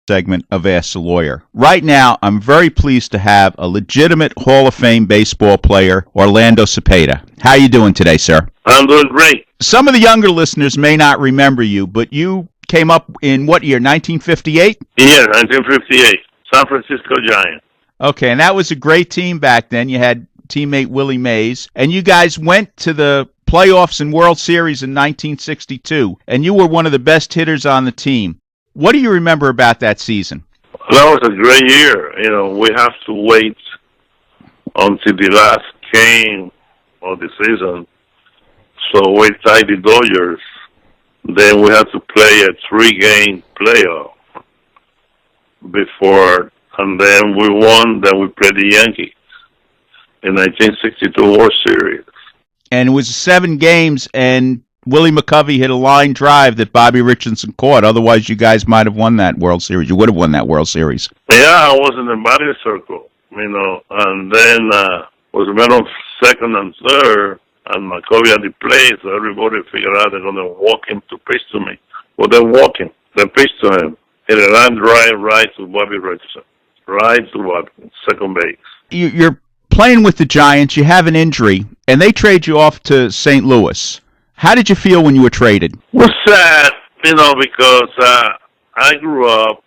segment of Ask the Lawyer. Right now, I'm very pleased to have a legitimate Hall of Fame baseball player, Orlando Cepeda. How are you doing today, sir? I'm doing great. Some of the younger listeners may not remember you, but you came up in what year, 1958? Yeah, 1958, San Francisco Giants. Okay, and that was a great team back then. You had teammate Willie Mays, and you guys went to the playoffs and World Series in 1962, and you were one of the best hitters on the team. What do you remember about that season? That was a great year. You know, we have to wait until the last game of the season. So we tied the Dodgers. Then we had to play a 3-game playoff before, and then we won. Then we played the Yankees in 1962 World Series. And it was 7 games, and Willie McCovey hit a line drive that Bobby Richardson caught. Otherwise, you guys might have won that World Series. You would have won that World Series. Yeah, I was in the batting circle, you know, and then was men on second and third, and McCovey had the play, so everybody figured out they're going to walk him to pitch to me. Well, they're walking. They pitched to him. Hit a line drive right to Bobby Richardson. Right to Bobby, second base. You're playing with the Giants. You have an injury, and they trade you off to St. Louis. How did you feel when you were traded? It was sad, you know, because I grew up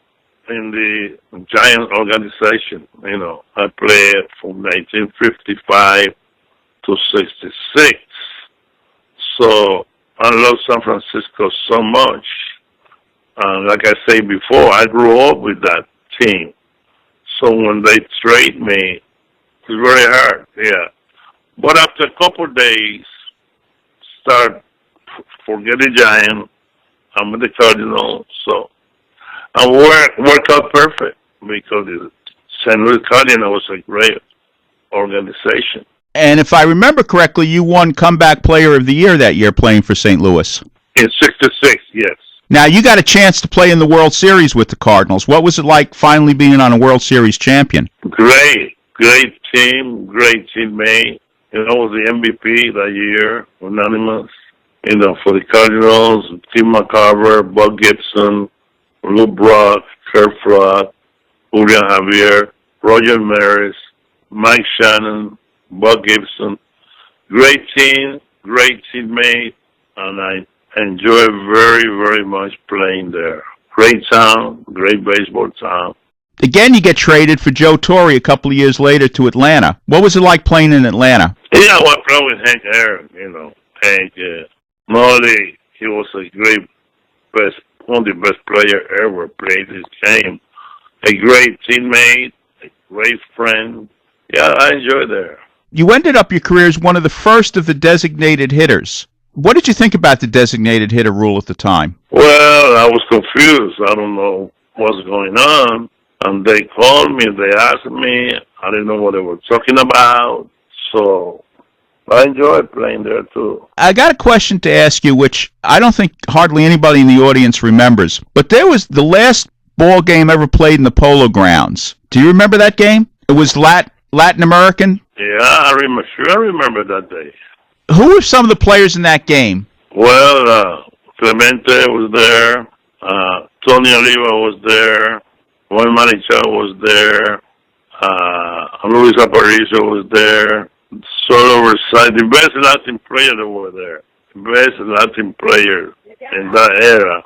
in the Giants organization. You know, I played from 1955 to 66. So I love San Francisco so much. Like I said before, I grew up with that team. So when they trade me, it's very hard, yeah. But after a couple of days, forget the Giants. I'm with the Cardinals, so I work out perfect because the St. Louis Cardinals was a great organization. And if I remember correctly, you won Comeback Player of the Year that year playing for St. Louis. In 66, yes. Now, you got a chance to play in the World Series with the Cardinals. What was it like finally being on a World Series champion? Great team, great teammate. You know, I was the MVP that year, unanimous. You know, for the Cardinals, Tim McCarver, Buck Gibson, Lou Brock, Kurt Flood, Julian Javier, Roger Maris, Mike Shannon, Buck Gibson. Great team, great teammate, and I enjoy very, very much playing there. Great town, great baseball town. Again, you get traded for Joe Torre a couple of years later to Atlanta. What was it like playing in Atlanta? Yeah, I played with Hank Aaron, you know. Hank, Molly, he was a one of the best players ever played this game. A great teammate, a great friend. Yeah, I enjoyed there. You ended up your career as one of the first of the designated hitters. What did you think about the designated hitter rule at the time? Well, I was confused. I don't know what's going on. And they called me, they asked me. I didn't know what they were talking about. So I enjoyed playing there, too. I got a question to ask you, which I don't think hardly anybody in the audience remembers. But there was the last ball game ever played in the Polo Grounds. Do you remember that game? It was Latin American? Yeah, I remember that day. Who were some of the players in that game? Well, Clemente was there. Tony Oliva was there. Juan Marichal was there. Luis Aparicio was there. Solo Versailles, the best Latin player that were there. The best Latin player in that era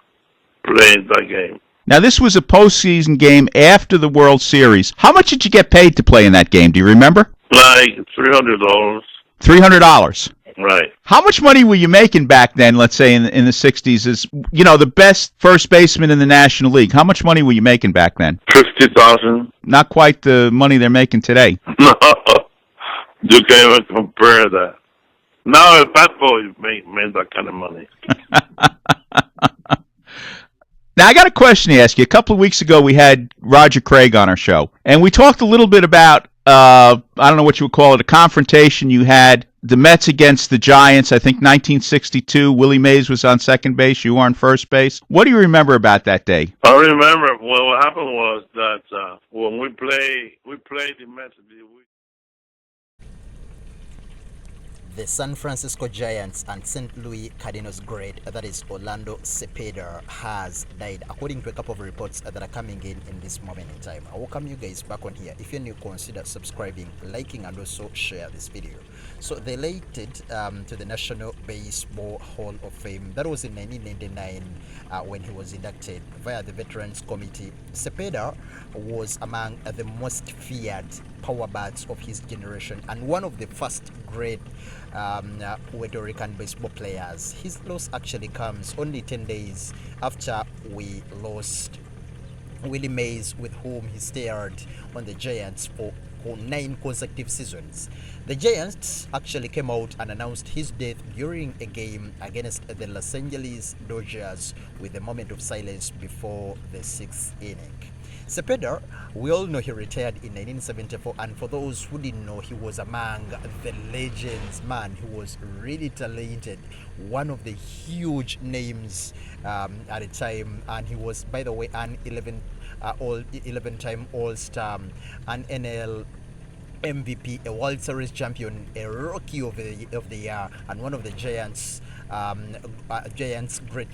playing that game. Now, this was a postseason game after the World Series. How much did you get paid to play in that game? Do you remember? Like $300. $300? Right. How much money were you making back then, let's say in the 60s, as, you know, the best first baseman in the National League? How much money were you making back then? $50,000. Not quite the money they're making today. No, you can't even compare that. Now a bad boy made that kind of money. Now, I got a question to ask you. A couple of weeks ago, we had Roger Craig on our show, and we talked a little bit about, I don't know what you would call it, a confrontation you had, the Mets against the Giants, I think 1962. Willie Mays was on second base. You were on first base. What do you remember about that day? I remember, well, what happened was that when we played the Mets. The San Francisco Giants and St. Louis Cardinals great, that is Orlando Cepeda, has died, according to a couple of reports that are coming in this moment in time. I welcome you guys back on here. If you're new, consider subscribing, liking, and also share this video. So they elected to the National Baseball Hall of Fame. That was in 1999 when he was inducted via the Veterans Committee. Cepeda was among the most feared power bats of his generation and one of the first great Puerto Rican baseball players. His loss actually comes only 10 days after we lost Willie Mays, with whom he starred on the Giants for 9 consecutive seasons. The Giants actually came out and announced his death during a game against the Los Angeles Dodgers with a moment of silence before the 6th inning. Cepeda, we all know he retired in 1974, and for those who didn't know, he was among the legends, man. He was really talented, one of the huge names at the time, and he was, by the way, an 11-time All-Star, an NL MVP, a World Series champion, a Rookie of the Year, and one of the Giants great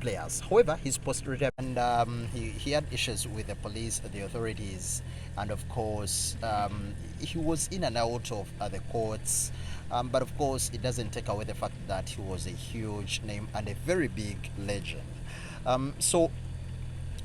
players. However, his post-retirement, he had issues with the police, the authorities, and of course, he was in and out of the courts. But of course, it doesn't take away the fact that he was a huge name and a very big legend. So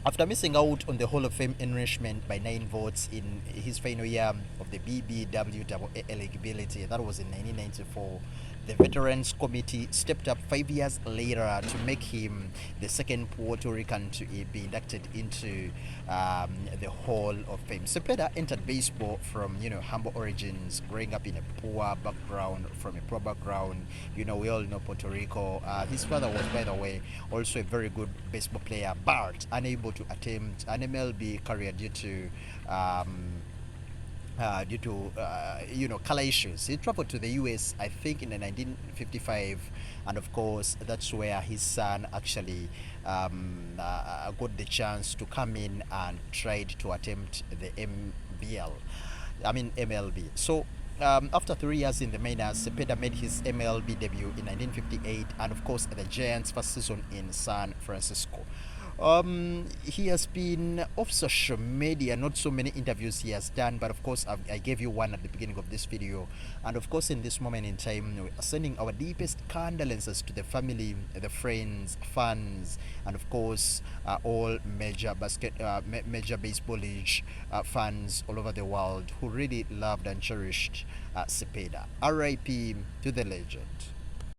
after missing out on the Hall of Fame enrichment by 9 votes in his final year of the BBWAA eligibility, that was in 1994, the Veterans Committee stepped up 5 years later to make him the second Puerto Rican to be inducted into the Hall of Fame. Cepeda entered baseball from, humble origins, growing up in a poor background, from a poor background. We all know Puerto Rico. His father was, by the way, also a very good baseball player, but unable to attempt an MLB career due to color issues. He traveled to the US, I think, in 1955, and of course, that's where his son actually got the chance to come in and tried to attempt the MLB. So after 3 years in the minors, Cepeda made his MLB debut in 1958, and of course, the Giants' first season in San Francisco. He has been off social media, not so many interviews he has done, but of course I gave you one at the beginning of this video, and of course in this moment in time we are sending our deepest condolences to the family, the friends, fans, and of course all major baseball league fans all over the world who really loved and cherished Cepeda. RIP to the legend.